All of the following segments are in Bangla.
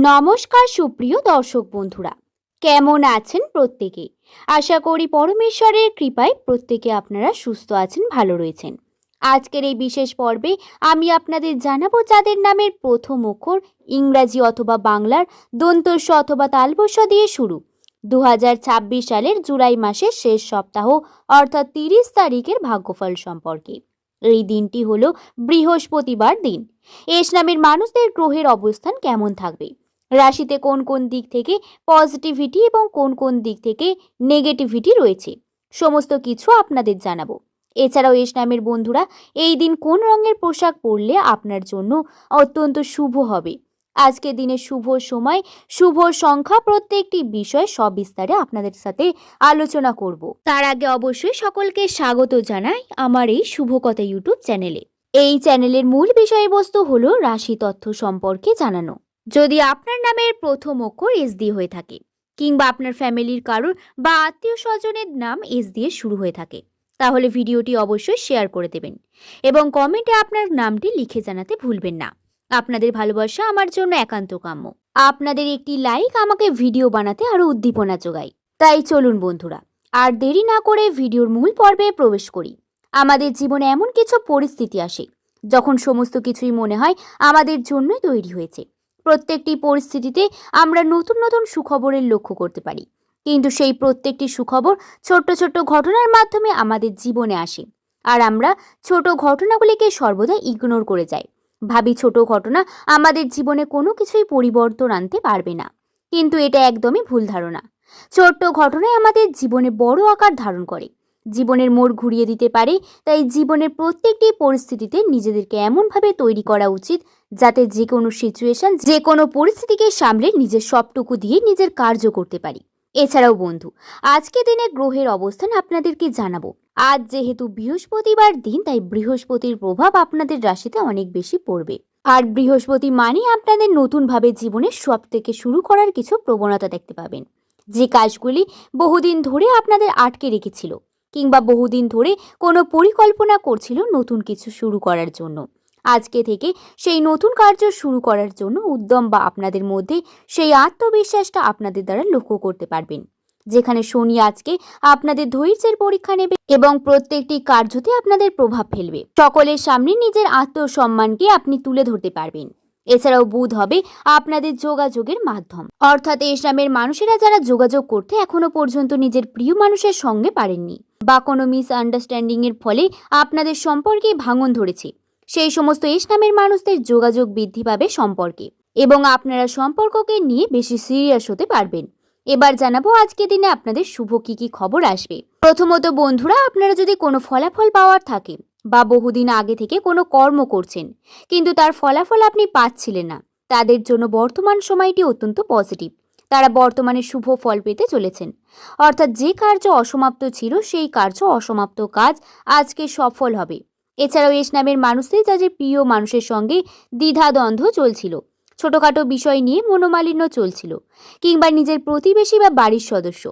নমস্কার সুপ্রিয় দর্শক বন্ধুরা, কেমন আছেন প্রত্যেকে? আশা করি পরমেশ্বরের কৃপায় প্রত্যেকে আপনারা সুস্থ আছেন, ভালো রয়েছেন। আজকের এই বিশেষ পর্বে আমি আপনাদের জানাবো যাদের নামের প্রথম অক্ষর ইংরাজি অথবা বাংলার দন্তস্ব অথবা তালবস্য দিয়ে শুরু, 2026 সালের জুলাই মাসের শেষ সপ্তাহ অর্থাৎ 30 তারিখের ভাগ্যফল সম্পর্কে। এই দিনটি হলো বৃহস্পতিবার দিন। এস নামের মানুষদের গ্রহের অবস্থান কেমন থাকবে, রাশিতে কোন কোন দিক থেকে পজিটিভিটি এবং কোন কোন দিক থেকে নেগেটিভিটি রয়েছে, সমস্ত কিছু আপনাদের জানাবো। এছাড়াও এস নামের বন্ধুরা এই দিন কোন রঙের পোশাক পরলে আপনার জন্য অত্যন্ত শুভ হবে, আজকের দিনের শুভ সময়, শুভ সংখ্যা, প্রত্যেকটি বিষয় সবিস্তারে আপনাদের সাথে আলোচনা করব। তার আগে অবশ্যই সকলকে স্বাগত জানাই আমার এই শুভকথা ইউটিউব চ্যানেলে। এই চ্যানেলের মূল বিষয়বস্তু হলো রাশি তথ্য সম্পর্কে জানানো। যদি আপনার নামের প্রথম অক্ষর এস দিয়ে হয়ে থাকে কিংবা আপনার ফ্যামিলির কারোর বা আত্মীয় স্বজনের নাম এস দিয়ে শুরু হয়ে থাকে, তাহলে ভিডিওটি অবশ্যই শেয়ার করে দেবেন এবং কমেন্টে আপনার নামটি লিখে জানাতে ভুলবেন না। আপনাদের ভালোবাসা আমার জন্য একান্ত কাম্য। আপনাদের একটি লাইক আমাকে ভিডিও বানাতে আরো উদ্দীপনা যোগায়। তাই চলুন বন্ধুরা, আর দেরি না করে ভিডিওর মূল পর্বে প্রবেশ করি। আমাদের জীবনে এমন কিছু পরিস্থিতি আসে যখন সমস্ত কিছুই মনে হয় আমাদের জন্যই তৈরি হয়েছে। প্রত্যেকটি পরিস্থিতিতে আমরা নতুন নতুন সুখবরের লক্ষ্য করতে পারি, কিন্তু সেই প্রত্যেকটি সুখবর ছোট্ট ছোট্ট ঘটনার মাধ্যমে আমাদের জীবনে আসে, আর আমরা ছোট ঘটনাগুলিকে সর্বদা ইগনোর করে যাই। ভাবি ছোট ঘটনা আমাদের জীবনে কোনো কিছুই পরিবর্তন আনতে পারবে না, কিন্তু এটা একদমই ভুল ধারণা। ছোট্ট ঘটনাই আমাদের জীবনে বড় আকার ধারণ করে, জীবনের মোড় ঘুরিয়ে দিতে পারে। তাই জীবনের প্রত্যেকটি পরিস্থিতিতে নিজেদেরকে এমনভাবে তৈরি করা উচিত যাতে যে কোনো সিচুয়েশন, যে কোনো পরিস্থিতিকে সামলে নিজের সবটুকু দিয়ে নিজের কার্য করতে পারি। এছাড়াও বন্ধু, আজকে দিনে গ্রহের অবস্থান আপনাদেরকে জানাবো। আজ যেহেতু বৃহস্পতিবার দিন, তাই বৃহস্পতির প্রভাব আপনাদের রাশিতে অনেক বেশি পড়বে। আর বৃহস্পতি মানে আপনাদের নতুনভাবে জীবনের সব থেকে শুরু করার কিছু প্রবণতা দেখতে পাবেন, যে কাজগুলি বহুদিন ধরে আপনাদের আটকে রেখেছিল কিংবা বহুদিন ধরে কোনো পরিকল্পনা করছিল নতুন কিছু শুরু করার জন্য। আজকে থেকে সেই নতুন কার্য শুরু করার জন্য উদ্যম বা আপনাদের মধ্যে সেই আত্মবিশ্বাসটা আপনাদের দ্বারা লক্ষ্য করতে পারবেন। যেখানে শনি আজকে আপনাদের ধৈর্যের পরীক্ষা নেবে এবং প্রত্যেকটি কার্যতে আপনাদের প্রভাব ফেলবে। সকলের সামনে নিজের আত্মসম্মানকে আপনি তুলে ধরতে পারবেন। এছাড়াও বুধ হবে আপনাদের যোগাযোগের মাধ্যম, অর্থাৎ এই নামের মানুষেরা যারা যোগাযোগ করতে এখনো পর্যন্ত নিজের প্রিয় মানুষের সঙ্গে পারেননি বা কোনো মিসআন্ডারস্ট্যান্ডিং এর ফলে আপনাদের সম্পর্কে ভাঙন ধরেছে, সেই সমস্ত এস নামের মানুষদের যোগাযোগ বৃদ্ধি পাবে সম্পর্কে এবং আপনারা সম্পর্ককে নিয়ে বেশি সিরিয়াস হতে পারবেন। এবার জানাবো আজকে দিনে আপনাদের শুভ কি কি খবর আসবে। প্রথমত বন্ধুরা, আপনারা যদি কোনো ফলাফল পাওয়ার থাকে বা বহুদিন আগে থেকে কোনো কর্ম করছেন কিন্তু তার ফলাফল আপনি পাচ্ছিলেন না, তাদের জন্য বর্তমান সময়টি অত্যন্ত পজিটিভ। তারা বর্তমানে শুভ ফল পেতে চলেছেন, অর্থাৎ যে কার্য অসমাপ্ত ছিল সেই কার্য, অসমাপ্ত কাজ আজকে সফল হবে। এছাড়াও এস নামের মানুষদের যাদের প্রিয় মানুষের সঙ্গে দ্বিধাদ্বন্দ্ব চলছিল, ছোটখাটো বিষয় নিয়ে মনোমালিন্য চলছিল কিংবা নিজের প্রতিবেশী বা বাড়ির সদস্য,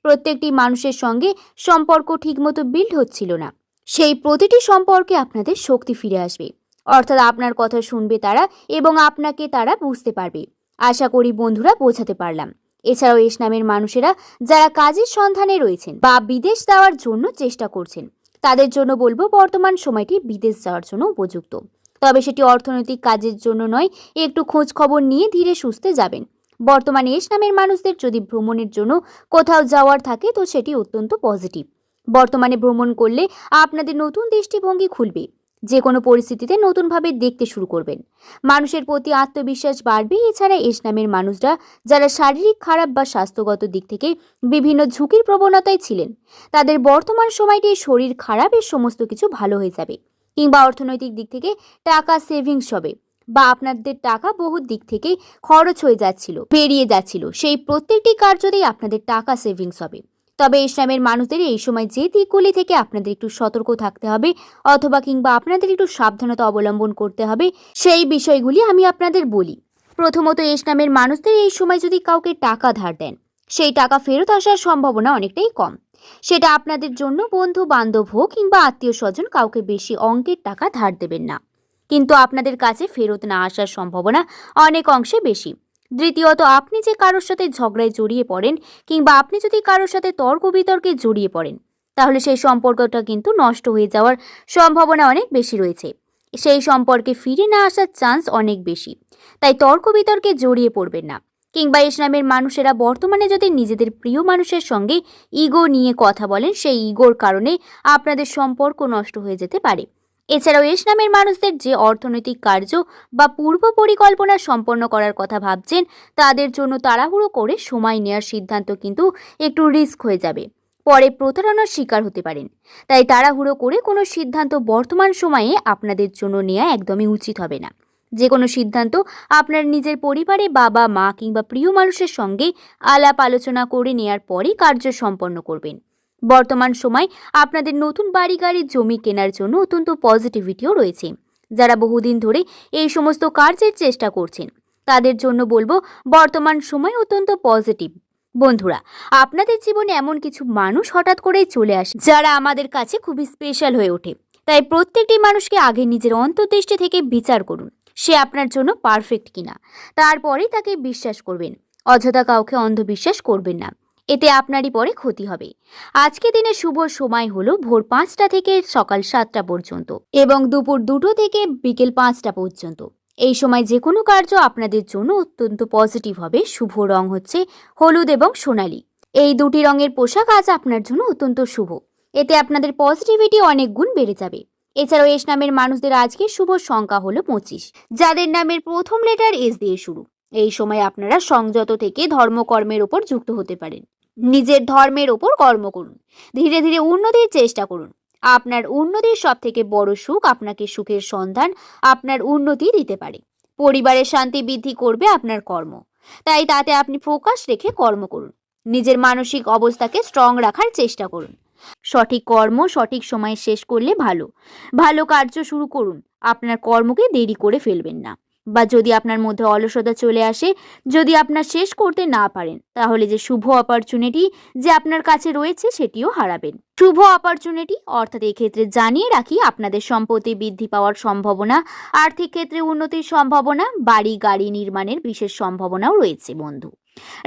প্রত্যেকটি মানুষের সঙ্গে সম্পর্ক ঠিকমতো বিল্ড হচ্ছিল না, সেই প্রতিটি সম্পর্কে আপনাদের শক্তি ফিরে আসবে, অর্থাৎ আপনার কথা শুনবে তারা এবং আপনাকে তারা বুঝতে পারবে। আশা করি বন্ধুরা বোঝাতে পারলাম। এছাড়াও এস নামের মানুষেরা যারা কাজের সন্ধানে রয়েছেন বা বিদেশ যাওয়ার জন্য চেষ্টা করছেন, তাদের জন্য বলবো বর্তমান সময়টি বিদেশ যাওয়ার জন্য উপযুক্ত, তবে সেটি অর্থনৈতিক কাজের জন্য নয়, একটু খোঁজ খবর নিয়ে ধীরে সুস্থে যাবেন। বর্তমানে এস নামের মানুষদের যদি ভ্রমণের জন্য কোথাও যাওয়ার থাকে তো সেটি অত্যন্ত পজিটিভ। বর্তমানে ভ্রমণ করলে আপনাদের নতুন দৃষ্টিভঙ্গি খুলবে, যে কোনো পরিস্থিতিতে নতুনভাবে দেখতে শুরু করবেন, মানুষের প্রতি আত্মবিশ্বাস বাড়বে। এছাড়া এস নামের মানুষরা যারা শারীরিক খারাপ বা স্বাস্থ্যগত দিক থেকে বিভিন্ন ঝুঁকির প্রবণতায় ছিলেন, তাদের বর্তমান সময়টি শরীর খারাপ এর সমস্ত কিছু ভালো হয়ে যাবে, কিংবা অর্থনৈতিক দিক থেকে টাকা সেভিংস হবে বা আপনাদের টাকা বহু দিক থেকে খরচ হয়ে যাচ্ছিল, পেরিয়ে যাচ্ছিল, সেই প্রত্যেকটি কার্যতেই আপনাদের টাকা সেভিংস হবে। তবে এস নামের মানুষদের এই সময় যে দিকগুলি থেকে আপনাদের একটু সতর্ক থাকতে হবে অথবা কিংবা আপনাদের একটু সাবধানতা অবলম্বন করতে হবে, সেই বিষয়গুলি আমি আপনাদের বলি। প্রথমত, এস নামের মানুষদের এই সময় যদি কাউকে টাকা ধার দেন, সেই টাকা ফেরত আসার সম্ভাবনা অনেকটাই কম। সেটা আপনাদের জন্য বন্ধু বান্ধব হোক কিংবা আত্মীয় স্বজন, কাউকে বেশি অঙ্কের টাকা ধার দেবেন না, কিন্তু আপনাদের কাছে ফেরত না আসার সম্ভাবনা অনেক অংশে বেশি। দ্বিতীয়ত, আপনি যে কারোর সাথে ঝগড়ায় জড়িয়ে পড়েন কিংবা আপনি যদি কারোর সাথে তর্ক বিতর্কে জড়িয়ে পড়েন, তাহলে সেই সম্পর্কটা কিন্তু নষ্ট হয়ে যাওয়ার সম্ভাবনা অনেক বেশি রয়েছে। সেই সম্পর্কে ফিরে না আসার চান্স অনেক বেশি। তাই তর্ক বিতর্কে জড়িয়ে পড়বেন না। কিংবা এস নামের মানুষেরা বর্তমানে যদি নিজেদের প্রিয় মানুষের সঙ্গে ইগো নিয়ে কথা বলেন, সেই ইগোর কারণে আপনাদের সম্পর্ক নষ্ট হয়ে যেতে পারে। এছাড়াও এস নামের মানুষদের যে অর্থনৈতিক কার্য বা পূর্ব পরিকল্পনা সম্পন্ন করার কথা ভাবছেন, তাদের জন্য তাড়াহুড়ো করে সময় নেওয়ার সিদ্ধান্ত কিন্তু একটু রিস্ক হয়ে যাবে। পরে প্রতারণার শিকার হতে পারেন। তাই তাড়াহুড়ো করে কোনো সিদ্ধান্ত বর্তমান সময়ে আপনাদের জন্য নেওয়া একদমই উচিত হবে না। যে কোনো সিদ্ধান্ত আপনার নিজের পরিবারে বাবা মা কিংবা প্রিয় মানুষের সঙ্গে আলাপ আলোচনা করে নেয়ার পরই কার্য সম্পন্ন করবেন। বর্তমান সময় আপনাদের নতুন বাড়ি গাড়ি জমি কেনার জন্য অত্যন্ত পজিটিভিটিও রয়েছে। যারা বহুদিন ধরে এই সমস্ত কার্যের চেষ্টা করছেন, তাদের জন্য বলবো বর্তমান সময় অত্যন্ত পজিটিভ। বন্ধুরা, আপনাদের জীবনে এমন কিছু মানুষ হঠাৎ করেই চলে আসে যারা আমাদের কাছে খুবই স্পেশাল হয়ে ওঠে। তাই প্রত্যেকটি মানুষকে আগে নিজের অন্তর্দৃষ্টি থেকে বিচার করুন, সে আপনার জন্য পারফেক্ট কিনা। তারপরেই তাকে বিশ্বাস করবেন। অযথা কাউকে অন্ধবিশ্বাস করবেন না, এতে আপনারই পরে ক্ষতি হবে। আজকে দিনে শুভ সময় হলো ভোর 5টা থেকে সকাল 7টা পর্যন্ত এবং দুপুর 2টো থেকে বিকেল 5টা পর্যন্ত। এই সময় যে কোনো কার্য আপনাদের জন্য অত্যন্ত পজিটিভ হবে। শুভ রং হচ্ছে হলুদ এবং সোনালী। এই দুটি রঙের পোশাক আজ আপনার জন্য অত্যন্ত শুভ। এতে আপনাদের পজিটিভিটি অনেক গুণ বেড়ে যাবে। এছাড়াও এস নামের মানুষদের আজকে শুভ সংখ্যা হলো 25, যাদের নামের প্রথম লেটার এস দিয়ে শুরু। এই সময় আপনারা সংযত থেকে ধর্মকর্মের ওপর যুক্ত হতে পারেন। নিজের ধর্মের ওপর কর্ম করুন, ধীরে ধীরে উন্নতির চেষ্টা করুন। আপনার উন্নতির সব থেকে বড় সুখ আপনাকে সুখের সন্ধান আপনার উন্নতি দিতে পারে। পরিবারের শান্তি বৃদ্ধি করবে আপনার কর্ম। তাই তাতে আপনি ফোকাস রেখে কর্ম করুন। নিজের মানসিক অবস্থাকে স্ট্রং রাখার চেষ্টা করুন। সঠিক কর্ম সঠিক সময়ে শেষ করলে ভালো। ভালো কার্য শুরু করুন, আপনার কর্মকে দেরি করে ফেলবেন না। বা যদি আপনার মধ্যে অলসতা চলে আসে, যদি আপনার শেষ করতে না পারেন, তাহলে যে শুভ অপরচুনিটি যে আপনার কাছে রয়েছে সেটিও হারাবেন। শুভ অপরচুনিটি অর্থাৎ এক্ষেত্রে জানিয়ে রাখি, আপনাদের সম্পত্তি বৃদ্ধি পাওয়ার সম্ভাবনা, আর্থিক ক্ষেত্রে উন্নতির সম্ভাবনা, বাড়ি গাড়ি নির্মাণের বিশেষ সম্ভাবনাও রয়েছে। বন্ধু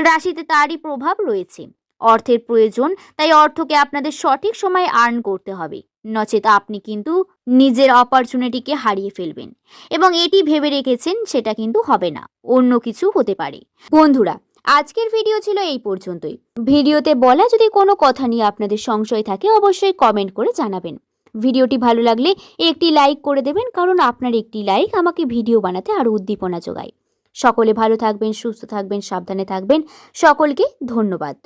রাশিতে তারই প্রভাব রয়েছে। অর্থের প্রয়োজন, তাই অর্থকে আপনাদের সঠিক সময়ে আর্ন করতে হবে, নচেত আপনি কিন্তু নিজের অপরচুনিটিকে হারিয়ে ফেলবেন এবং এটি ভেবে রেখেছেন সেটা কিন্তু হবে না, অন্য কিছু হতে পারে। বন্ধুরা, আজকের ভিডিও ছিল এই পর্যন্তই। ভিডিওতে বলা যদি কোনো কথা নিয়ে আপনাদের সংশয় থাকে, অবশ্যই কমেন্ট করে জানাবেন। ভিডিওটি ভালো লাগলে একটি লাইক করে দেবেন, কারণ আপনার একটি লাইক আমাকে ভিডিও বানাতে আরো উদ্দীপনা যোগায়। সকলে ভালো থাকবেন, সুস্থ থাকবেন, সাবধানে থাকবেন। সকলকে ধন্যবাদ।